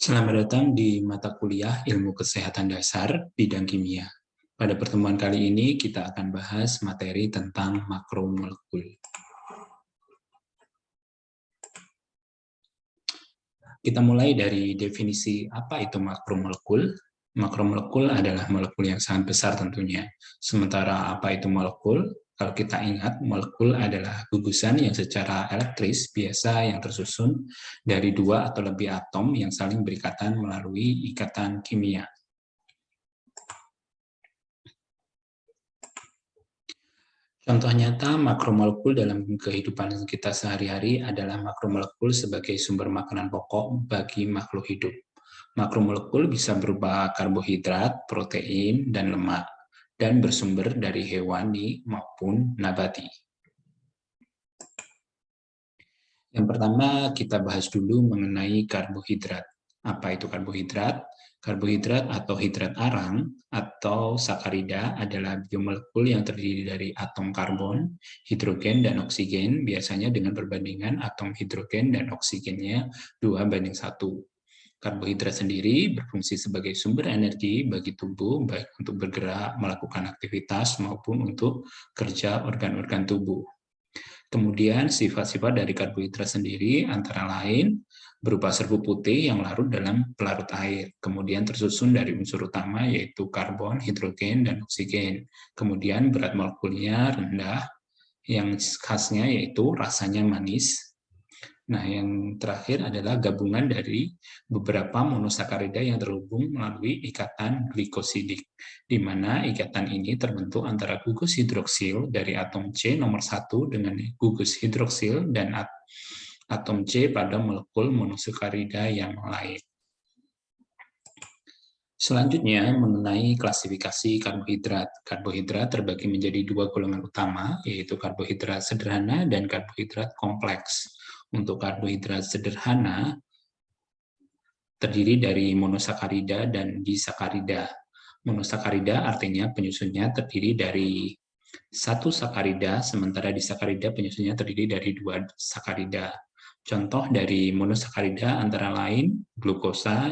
Selamat datang di mata kuliah Ilmu Kesehatan Dasar bidang kimia. Pada pertemuan kali ini kita akan bahas materi tentang makromolekul. Kita mulai dari definisi apa itu makromolekul. Makromolekul adalah molekul yang sangat besar tentunya. Sementara apa itu molekul? Kalau kita ingat, molekul adalah gugusan yang secara elektris biasa yang tersusun dari dua atau lebih atom yang saling berikatan melalui ikatan kimia. Contoh nyata makromolekul dalam kehidupan kita sehari-hari adalah makromolekul sebagai sumber makanan pokok bagi makhluk hidup. Makromolekul bisa berupa karbohidrat, protein, dan lemak, dan bersumber dari hewani maupun nabati. Yang pertama, kita bahas dulu mengenai karbohidrat. Apa itu karbohidrat? Karbohidrat atau hidrat arang atau sakarida adalah biomolekul yang terdiri dari atom karbon, hidrogen, dan oksigen, biasanya dengan perbandingan atom hidrogen dan oksigennya 2:1. Karbohidrat sendiri berfungsi sebagai sumber energi bagi tubuh, baik untuk bergerak, melakukan aktivitas, maupun untuk kerja organ-organ tubuh. Kemudian sifat-sifat dari karbohidrat sendiri antara lain berupa serbuk putih yang larut dalam pelarut air. Kemudian tersusun dari unsur utama yaitu karbon, hidrogen, dan oksigen. Kemudian berat molekulnya rendah, yang khasnya yaitu rasanya manis. Nah, yang terakhir adalah gabungan dari beberapa monosakarida yang terhubung melalui ikatan glikosidik, di mana ikatan ini terbentuk antara gugus hidroksil dari atom C nomor 1 dengan gugus hidroksil dan atom C pada molekul monosakarida yang lain. Selanjutnya, mengenai klasifikasi karbohidrat. Karbohidrat terbagi menjadi dua golongan utama, yaitu karbohidrat sederhana dan karbohidrat kompleks. Untuk karbohidrat sederhana, terdiri dari monosakarida dan disakarida. Monosakarida artinya penyusunnya terdiri dari satu sakarida, sementara disakarida penyusunnya terdiri dari dua sakarida. Contoh dari monosakarida antara lain glukosa,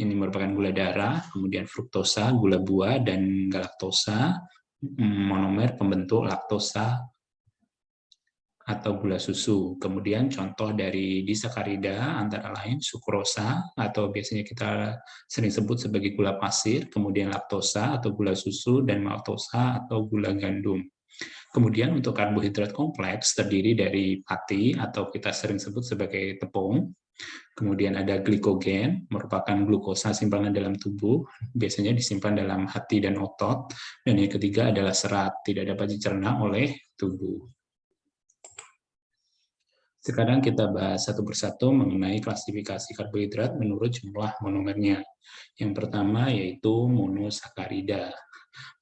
ini merupakan gula darah, kemudian fruktosa, gula buah, dan galaktosa, monomer pembentuk laktosa atau gula susu. Kemudian contoh dari disakarida antara lain sukrosa atau biasanya kita sering sebut sebagai gula pasir, kemudian laktosa atau gula susu, dan maltosa atau gula gandum. Kemudian untuk karbohidrat kompleks terdiri dari pati atau kita sering sebut sebagai tepung. Kemudian ada glikogen, merupakan glukosa simpanan dalam tubuh, biasanya disimpan dalam hati dan otot. Dan yang ketiga adalah serat, tidak dapat dicerna oleh tubuh. Sekarang kita bahas satu persatu mengenai klasifikasi karbohidrat menurut jumlah monomernya. Yang pertama yaitu monosakarida,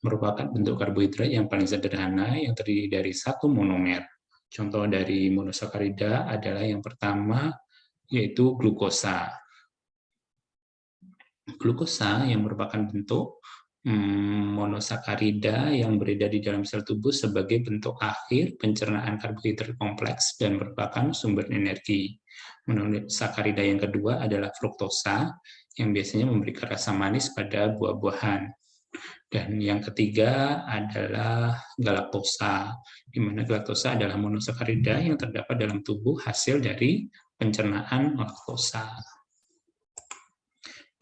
merupakan bentuk karbohidrat yang paling sederhana yang terdiri dari satu monomer. Contoh dari monosakarida adalah yang pertama yaitu glukosa. Glukosa yang merupakan bentuk monosakarida yang beredar di dalam sel tubuh sebagai bentuk akhir pencernaan karbohidrat kompleks dan merupakan sumber energi. Monosakarida yang kedua adalah fruktosa yang biasanya memberikan rasa manis pada buah-buahan. Dan yang ketiga adalah galaktosa, di mana galaktosa adalah monosakarida yang terdapat dalam tubuh hasil dari pencernaan laktosa.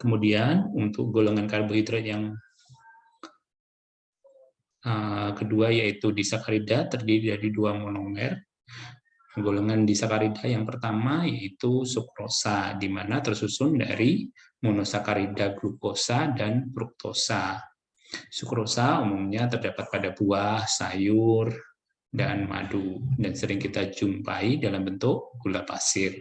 Kemudian untuk golongan karbohidrat yang kedua yaitu disakarida terdiri dari dua monomer. Golongan disakarida yang pertama yaitu sukrosa, di mana tersusun dari monosakarida glukosa dan fruktosa. Sukrosa umumnya terdapat pada buah, sayur, dan madu, dan sering kita jumpai dalam bentuk gula pasir.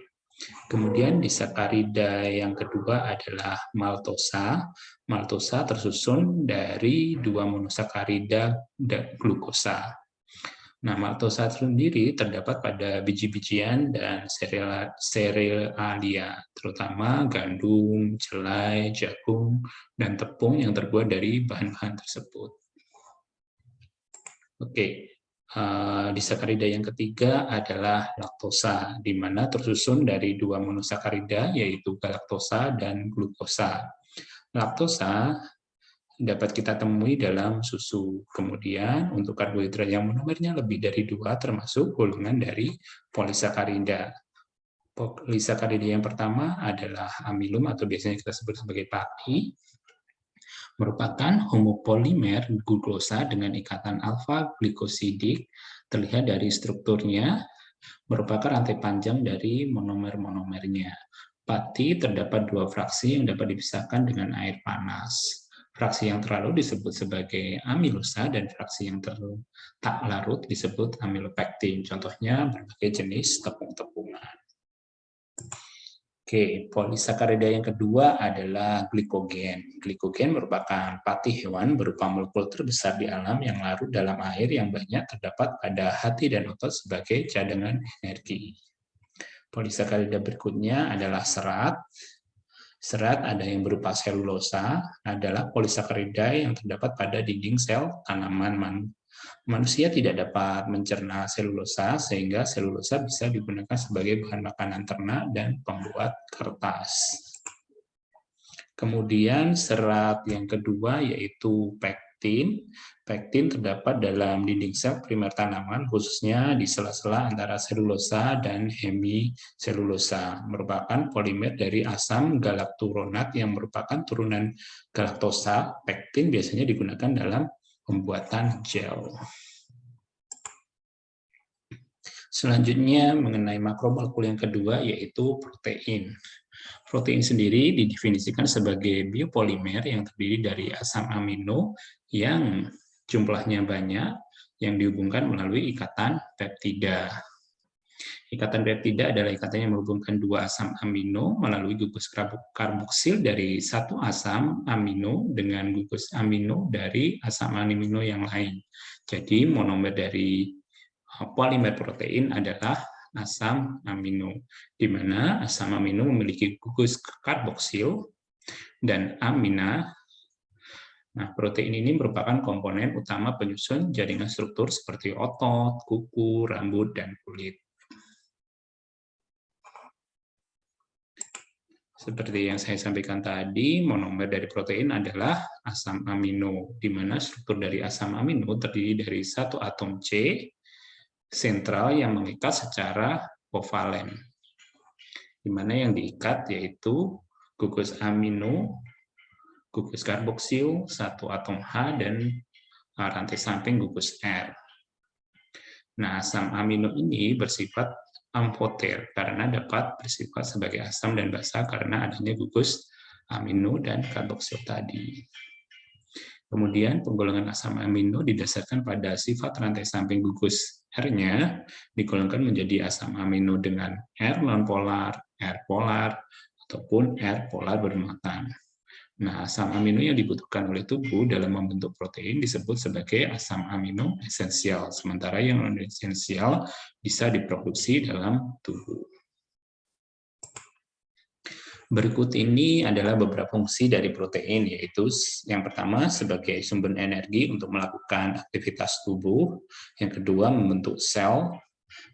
Kemudian disakarida yang kedua adalah maltosa. Maltosa tersusun dari dua monosakarida glukosa. Nah, maltosa sendiri terdapat pada biji-bijian dan serealia, terutama gandum, jelai, jagung, dan tepung yang terbuat dari bahan-bahan tersebut. Oke, Disakarida yang ketiga adalah laktosa, di mana tersusun dari dua monosakarida, yaitu galaktosa dan glukosa. Laktosa dapat kita temui dalam susu. Kemudian untuk karbohidrat yang monomernya lebih dari 2 termasuk golongan dari polisakarida. Polisakarida yang pertama adalah amilum atau biasanya kita sebut sebagai PAKI, merupakan homopolimer glukosa dengan ikatan alfa glikosidik. Terlihat dari strukturnya, merupakan rantai panjang dari monomer-monomernya. Pati terdapat dua fraksi yang dapat dipisahkan dengan air panas. Fraksi yang terlarut disebut sebagai amilosa dan fraksi yang tak larut disebut amilopektin. Contohnya berbagai jenis tepung-tepungan. Oke, polisakarida yang kedua adalah glikogen. Glikogen merupakan pati hewan berupa molekul terbesar di alam yang larut dalam air yang banyak terdapat pada hati dan otot sebagai cadangan energi. Polisakarida berikutnya adalah serat. Serat ada yang berupa selulosa, adalah polisakarida yang terdapat pada dinding sel tanaman. Manusia tidak dapat mencerna selulosa, sehingga selulosa bisa digunakan sebagai bahan makanan ternak dan pembuat kertas. Kemudian serat yang kedua yaitu pektin. Pektin terdapat dalam dinding sel primer tanaman, khususnya di sela-sela antara selulosa dan hemiselulosa. Merupakan polimer dari asam galakturonat yang merupakan turunan galaktosa. Pektin biasanya digunakan dalam pembuatan gel. Selanjutnya mengenai makromolekul yang kedua yaitu protein. Protein sendiri didefinisikan sebagai biopolimer yang terdiri dari asam amino yang jumlahnya banyak yang dihubungkan melalui ikatan peptida. Ikatan peptida adalah ikatan yang menghubungkan dua asam amino melalui gugus karboksil dari satu asam amino dengan gugus amino dari asam amino yang lain. Jadi monomer dari polimer protein adalah asam amino, di mana asam amino memiliki gugus karboksil dan amina. Nah, protein ini merupakan komponen utama penyusun jaringan struktur seperti otot, kuku, rambut, dan kulit. Seperti yang saya sampaikan tadi, monomer dari protein adalah asam amino, di mana struktur dari asam amino terdiri dari satu atom C sentral yang mengikat secara kovalen, di mana yang diikat yaitu gugus amino, gugus karboksil, satu atom H, dan rantai samping gugus R. Nah, asam amino ini bersifat amphoter karena dapat bersifat sebagai asam dan basa karena adanya gugus amino dan karboksil tadi. Kemudian penggolongan asam amino didasarkan pada sifat rantai samping gugus R-nya, digolongkan menjadi asam amino dengan R nonpolar, R polar, ataupun R polar bermuatan. Nah, asam amino yang dibutuhkan oleh tubuh dalam membentuk protein disebut sebagai asam amino esensial, sementara yang non-esensial bisa diproduksi dalam tubuh. Berikut ini adalah beberapa fungsi dari protein, yaitu yang pertama sebagai sumber energi untuk melakukan aktivitas tubuh, yang kedua membentuk sel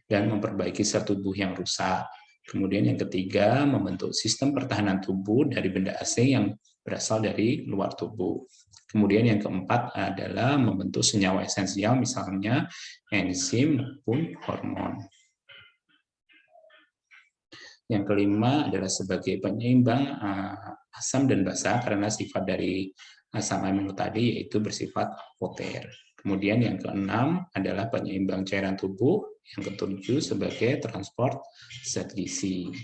dan memperbaiki sel tubuh yang rusak. Kemudian yang ketiga membentuk sistem pertahanan tubuh dari benda asing yang berasal dari luar tubuh. Kemudian yang keempat adalah membentuk senyawa esensial, misalnya enzim maupun hormon. Yang kelima adalah sebagai penyeimbang asam dan basa karena sifat dari asam amino tadi yaitu bersifat amphoter. Kemudian yang keenam adalah penyeimbang cairan tubuh, yang ketujuh sebagai transport zat gizi.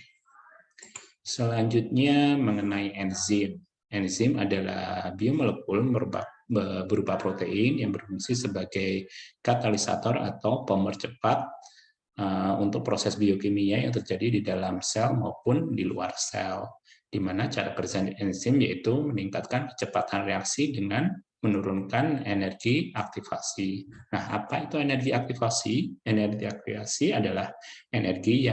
Selanjutnya mengenai enzim. Enzim adalah biomolekul berupa protein yang berfungsi sebagai katalisator atau pemercepat untuk proses biokimia yang terjadi di dalam sel maupun di luar sel, di mana cara kerja enzim yaitu meningkatkan kecepatan reaksi dengan menurunkan energi aktivasi. Nah, apa itu energi aktivasi? Energi aktivasi adalah energi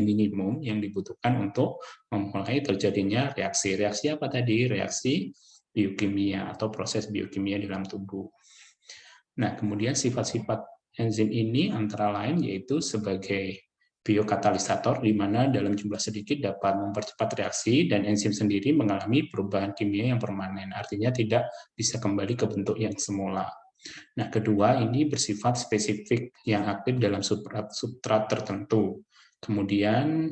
minimum yang dibutuhkan untuk memulai terjadinya reaksi. Reaksi apa tadi? Reaksi biokimia atau proses biokimia dalam tubuh. Nah, kemudian sifat-sifat Enzim ini antara lain yaitu sebagai biokatalisator, di mana dalam jumlah sedikit dapat mempercepat reaksi, dan enzim sendiri mengalami perubahan kimia yang permanen, artinya tidak bisa kembali ke bentuk yang semula. Nah, kedua, ini bersifat spesifik yang aktif dalam substrat tertentu. Kemudian,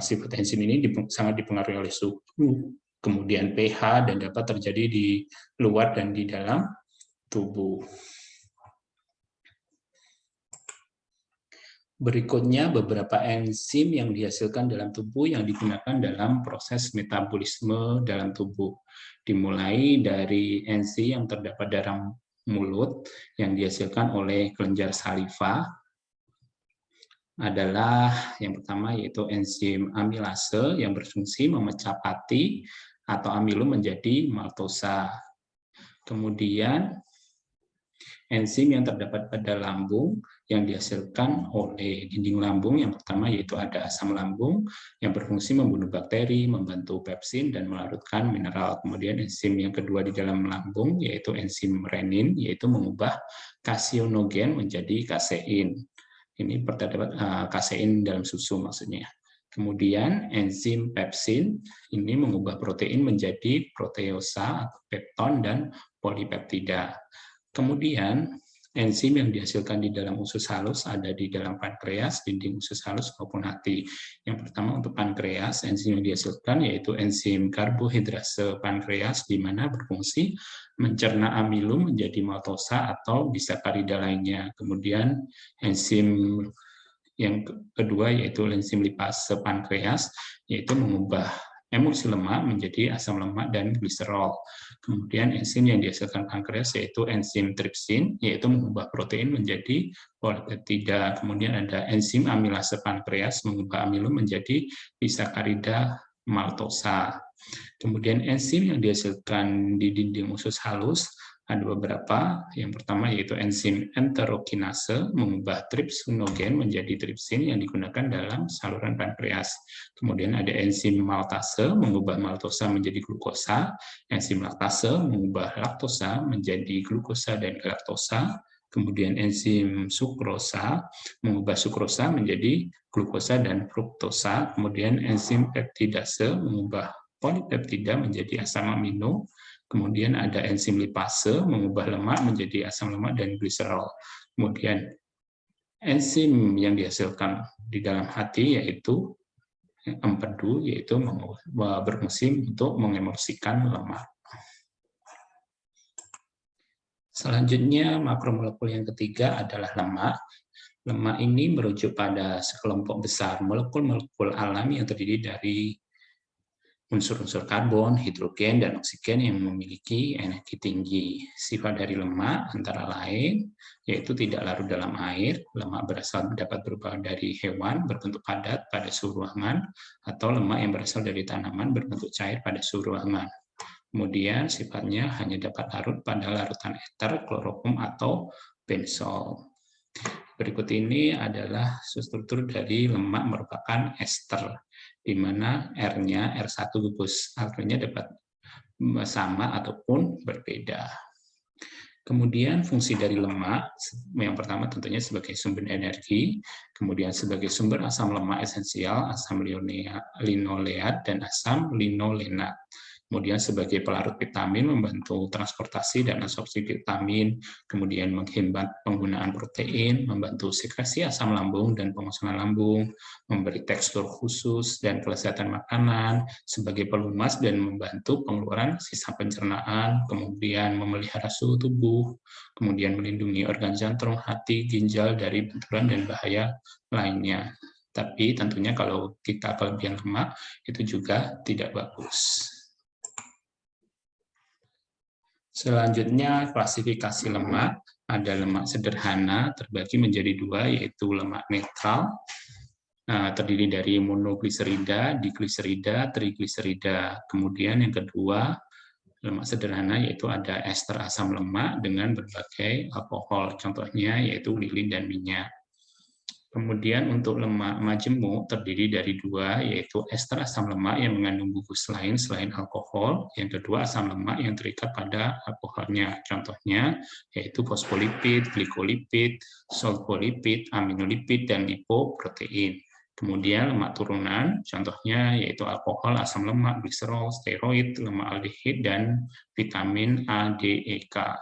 sifat enzim ini sangat dipengaruhi oleh suhu, kemudian pH, dan dapat terjadi di luar dan di dalam tubuh. Berikutnya beberapa enzim yang dihasilkan dalam tubuh yang digunakan dalam proses metabolisme dalam tubuh. Dimulai dari enzim yang terdapat dalam mulut yang dihasilkan oleh kelenjar saliva adalah yang pertama yaitu enzim amilase yang berfungsi memecah pati atau amilum menjadi maltosa. Kemudian enzim yang terdapat pada lambung yang dihasilkan oleh dinding lambung yang pertama yaitu ada asam lambung yang berfungsi membunuh bakteri, membantu pepsin dan melarutkan mineral. Kemudian enzim yang kedua di dalam lambung yaitu enzim renin, yaitu mengubah kaseinogen menjadi kasein. Ini terdapat kasein dalam susu maksudnya. Kemudian enzim pepsin ini mengubah protein menjadi proteosa, pepton dan polipeptida. Kemudian enzim yang dihasilkan di dalam usus halus ada di dalam pankreas, dinding usus halus maupun hati. Yang pertama untuk pankreas, enzim yang dihasilkan yaitu enzim karbohidrase pankreas, di mana berfungsi mencerna amilum menjadi maltosa atau disakarida lainnya. Kemudian enzim yang kedua yaitu enzim lipase pankreas, yaitu mengubah emulsi lemak menjadi asam lemak dan gliserol. Kemudian enzim yang dihasilkan pankreas yaitu enzim tripsin, yaitu mengubah protein menjadi polipeptida. Kemudian ada enzim amilase pankreas, mengubah amilum menjadi disakarida maltosa. Kemudian enzim yang dihasilkan di dinding usus halus ada beberapa. Yang pertama yaitu enzim enterokinase, mengubah tripsinogen menjadi tripsin yang digunakan dalam saluran pankreas. Kemudian ada enzim maltase, mengubah maltosa menjadi glukosa. Enzim laktase, mengubah laktosa menjadi glukosa dan galaktosa. Kemudian enzim sukrosa, mengubah sukrosa menjadi glukosa dan fruktosa. Kemudian enzim peptidase, mengubah polipeptida menjadi asam amino. Kemudian ada enzim lipase, mengubah lemak menjadi asam lemak dan gliserol. Kemudian enzim yang dihasilkan di dalam hati yaitu empedu, yaitu berfungsi untuk mengemulsikan lemak. Selanjutnya makromolekul yang ketiga adalah lemak. Lemak ini merujuk pada sekelompok besar molekul-molekul alami yang terdiri dari unsur-unsur karbon, hidrogen, dan oksigen yang memiliki energi tinggi. Sifat dari lemak antara lain yaitu tidak larut dalam air. Lemak berasal dapat berasal dari hewan berbentuk padat pada suhu ruangan, atau lemak yang berasal dari tanaman berbentuk cair pada suhu ruangan. Kemudian sifatnya hanya dapat larut pada larutan eter, kloroform, atau benzol. Berikut ini adalah struktur dari lemak merupakan ester, di mana R-nya R1 gugus, artinya dapat sama ataupun berbeda. Kemudian fungsi dari lemak, yang pertama tentunya sebagai sumber energi, kemudian sebagai sumber asam lemak esensial, asam linoleat, dan asam linolenat. Kemudian sebagai pelarut vitamin, membantu transportasi dan absorpsi vitamin, kemudian menghemat penggunaan protein, membantu sekresi asam lambung dan pengosongan lambung, memberi tekstur khusus dan kelezatan makanan, sebagai pelumas dan membantu pengeluaran sisa pencernaan, kemudian memelihara suhu tubuh, kemudian melindungi organ jantung, hati, ginjal dari benturan dan bahaya lainnya. Tapi tentunya kalau kita kelebihan lemak, itu juga tidak bagus. Selanjutnya, klasifikasi lemak. Ada lemak sederhana, terbagi menjadi dua, yaitu lemak netral, terdiri dari monogliserida, digliserida, trigliserida. Kemudian yang kedua, lemak sederhana, yaitu ada ester asam lemak dengan berbagai alkohol. Contohnya yaitu lilin dan minyak. Kemudian untuk lemak majemuk terdiri dari dua, yaitu ester asam lemak yang mengandung gugus lain selain alkohol. Yang kedua, asam lemak yang terikat pada alkoholnya. Contohnya yaitu fosfolipid, glikolipid, sulfolipid, aminolipid, dan lipoprotein. Kemudian lemak turunan, contohnya yaitu alkohol, asam lemak, gliserol, steroid, lemak aldehid, dan vitamin A, D, E, K.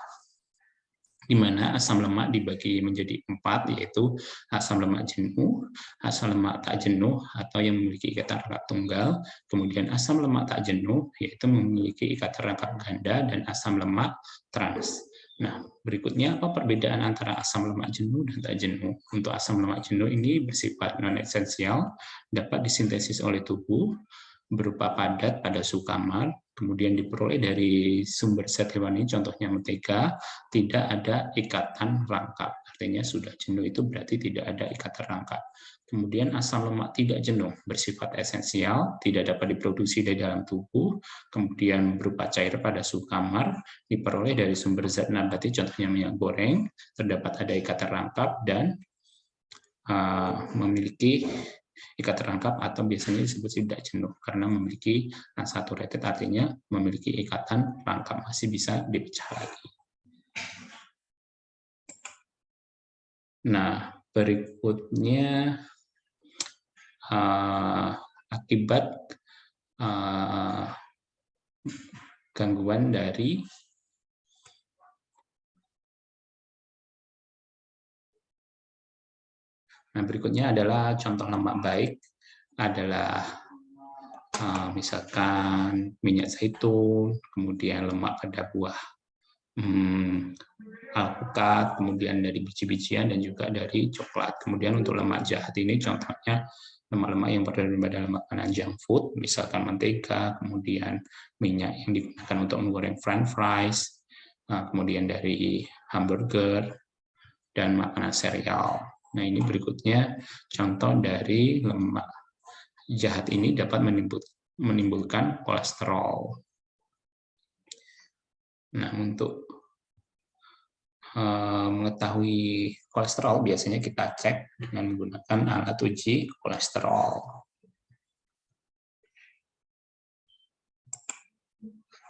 Di mana asam lemak dibagi menjadi 4, yaitu asam lemak jenuh, asam lemak tak jenuh atau yang memiliki ikatan rangkap tunggal, kemudian asam lemak tak jenuh yaitu memiliki ikatan rangkap ganda, dan asam lemak trans. Nah, berikutnya apa perbedaan antara asam lemak jenuh dan tak jenuh? Untuk asam lemak jenuh ini bersifat non-esensial, dapat disintesis oleh tubuh, berupa padat pada suhu kamar, kemudian diperoleh dari sumber zat hewani, contohnya mentega, tidak ada ikatan rangkap. Artinya sudah jenuh itu berarti tidak ada ikatan rangkap. Kemudian asam lemak tidak jenuh, bersifat esensial, tidak dapat diproduksi dari dalam tubuh, kemudian berupa cair pada suhu kamar, diperoleh dari sumber zat nabati, contohnya minyak goreng, terdapat ada ikatan rangkap, dan memiliki ikatan rangkap atau biasanya disebut tidak jenuh karena memiliki unsaturated, artinya memiliki ikatan rangkap, masih bisa dipecah lagi. Nah, berikutnya akibat gangguan dari berikutnya adalah contoh lemak baik adalah misalkan minyak zaitun, kemudian lemak pada buah alpukat, kemudian dari biji-bijian, dan juga dari coklat. Kemudian untuk lemak jahat ini contohnya lemak-lemak yang berada pada makanan junk food, misalkan mentega, kemudian minyak yang digunakan untuk menggoreng french fries, kemudian dari hamburger, dan makanan sereal. Nah, ini berikutnya contoh dari lemak jahat ini dapat menimbulkan kolesterol. Nah, untuk mengetahui kolesterol biasanya kita cek dengan menggunakan alat uji kolesterol.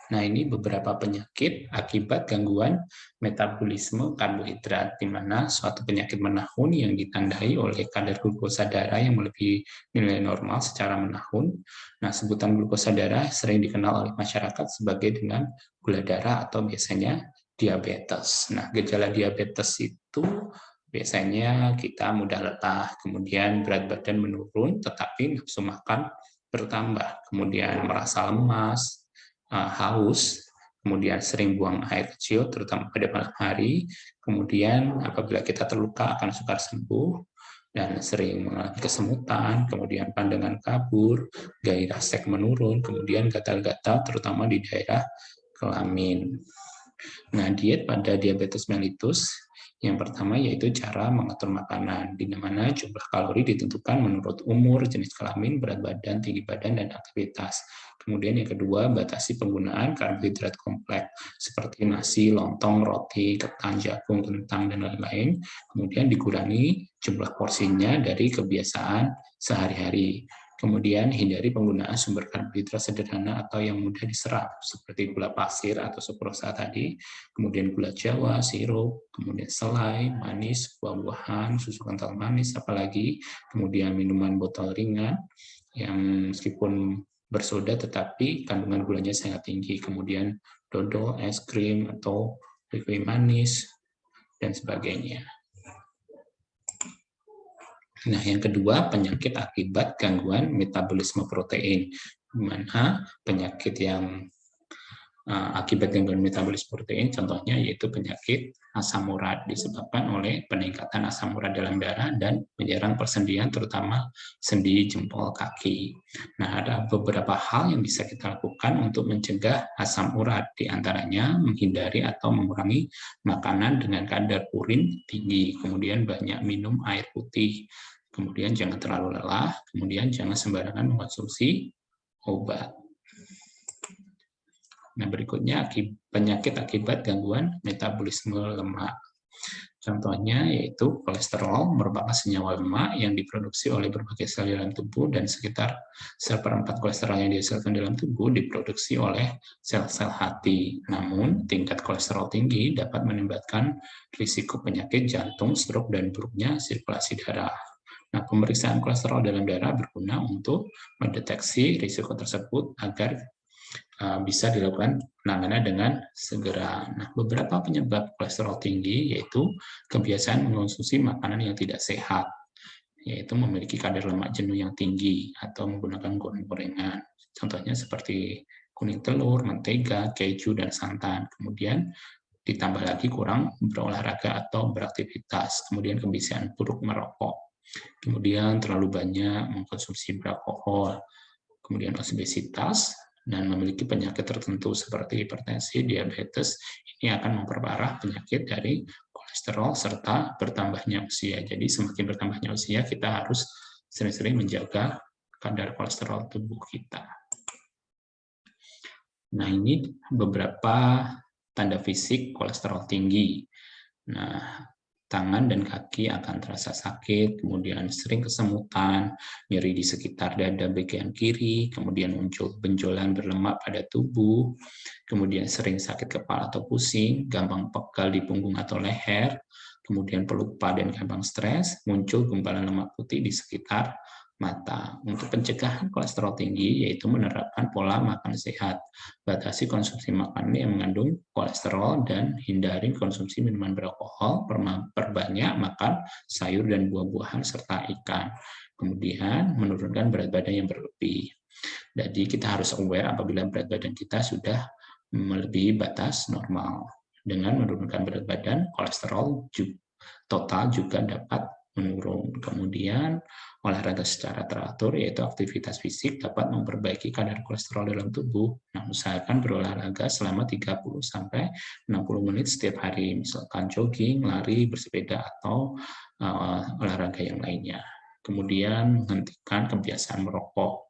Nah, ini beberapa penyakit akibat gangguan metabolisme karbohidrat, di mana suatu penyakit menahun yang ditandai oleh kadar glukosa darah yang melebihi nilai normal secara menahun. Nah, sebutan glukosa darah sering dikenal oleh masyarakat sebagai dengan gula darah atau biasanya diabetes. Nah, gejala diabetes itu biasanya kita mudah letah, kemudian berat badan menurun, tetapi nafsu makan bertambah, kemudian merasa lemas, haus, kemudian sering buang air kecil, terutama pada malam hari, kemudian apabila kita terluka akan sukar sembuh, dan sering mengalami kesemutan, kemudian pandangan kabur, gairah seks menurun, kemudian gatal-gatal, terutama di daerah kelamin. Nah, diet pada diabetes mellitus yang pertama yaitu cara mengatur makanan, di mana jumlah kalori ditentukan menurut umur, jenis kelamin, berat badan, tinggi badan, dan aktivitas. Kemudian yang kedua, batasi penggunaan karbohidrat kompleks seperti nasi, lontong, roti, ketan, jagung, kentang, dan lain-lain. Kemudian dikurangi jumlah porsinya dari kebiasaan sehari-hari. Kemudian hindari penggunaan sumber karbohidrat sederhana atau yang mudah diserap, seperti gula pasir atau sukrosa tadi, kemudian gula jawa, sirup, kemudian selai, manis, buah-buahan, susu kental manis, apalagi, kemudian minuman botol ringan, yang meskipun bersoda tetapi kandungan gulanya sangat tinggi, kemudian dodol, es krim, atau kue manis, dan sebagainya. Nah, yang kedua, penyakit akibat gangguan metabolisme protein, di mana penyakit yang akibat gangguan metabolisme protein contohnya yaitu penyakit asam urat, disebabkan oleh peningkatan asam urat dalam darah dan menyerang persendian, terutama sendi jempol kaki. Nah, ada beberapa hal yang bisa kita lakukan untuk mencegah asam urat, diantaranya menghindari atau mengurangi makanan dengan kadar purin tinggi, kemudian banyak minum air putih, kemudian jangan terlalu lelah, kemudian jangan sembarangan mengkonsumsi obat. Nah, berikutnya penyakit akibat gangguan metabolisme lemak. Contohnya yaitu kolesterol merupakan senyawa lemak yang diproduksi oleh berbagai sel dalam tubuh dan sekitar seperempat kolesterol yang dihasilkan dalam tubuh diproduksi oleh sel-sel hati. Namun, tingkat kolesterol tinggi dapat menyebabkan risiko penyakit jantung, stroke, dan buruknya sirkulasi darah. Nah, pemeriksaan kolesterol dalam darah berguna untuk mendeteksi risiko tersebut agar bisa dilakukan penanganan dengan segera. Nah, beberapa penyebab kolesterol tinggi yaitu kebiasaan mengonsumsi makanan yang tidak sehat, yaitu memiliki kadar lemak jenuh yang tinggi atau menggunakan goreng-gorengan. Contohnya seperti kuning telur, mentega, keju, dan santan. Kemudian ditambah lagi kurang berolahraga atau beraktivitas. Kemudian kebiasaan buruk merokok. Kemudian terlalu banyak mengkonsumsi beralkohol. Kemudian obesitas, dan memiliki penyakit tertentu seperti hipertensi, diabetes, ini akan memperparah penyakit dari kolesterol serta bertambahnya usia. Jadi semakin bertambahnya usia, kita harus sering-sering menjaga kadar kolesterol tubuh kita. Nah, ini beberapa tanda fisik kolesterol tinggi. Nah, tangan dan kaki akan terasa sakit, kemudian sering kesemutan, nyeri di sekitar dada bagian kiri, kemudian muncul benjolan berlemak pada tubuh, kemudian sering sakit kepala atau pusing, gampang pegal di punggung atau leher, kemudian pelupa dan gampang stres, muncul gumpalan lemak putih di sekitar mata. Untuk pencegahan kolesterol tinggi, yaitu menerapkan pola makan sehat. Batasi konsumsi makanan yang mengandung kolesterol dan hindari konsumsi minuman beralkohol, perbanyak makan sayur dan buah-buahan serta ikan. Kemudian menurunkan berat badan yang berlebih. Jadi kita harus aware apabila berat badan kita sudah melebihi batas normal. Dengan menurunkan berat badan, kolesterol total juga dapat menurun. Kemudian olahraga secara teratur, yaitu aktivitas fisik, dapat memperbaiki kadar kolesterol dalam tubuh. Nah, usahakan berolahraga selama 30-60 menit setiap hari, misalkan jogging, lari, bersepeda, atau olahraga yang lainnya. Kemudian menghentikan kebiasaan merokok.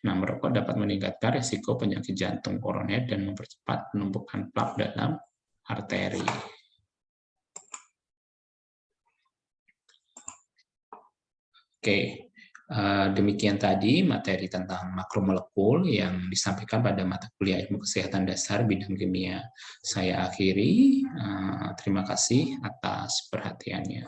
Nah, merokok dapat meningkatkan risiko penyakit jantung koroner dan mempercepat penumpukan plak dalam arteri. Oke, demikian tadi materi tentang makromolekul yang disampaikan pada mata kuliah ilmu kesehatan dasar bidang kimia. Saya akhiri, terima kasih atas perhatiannya.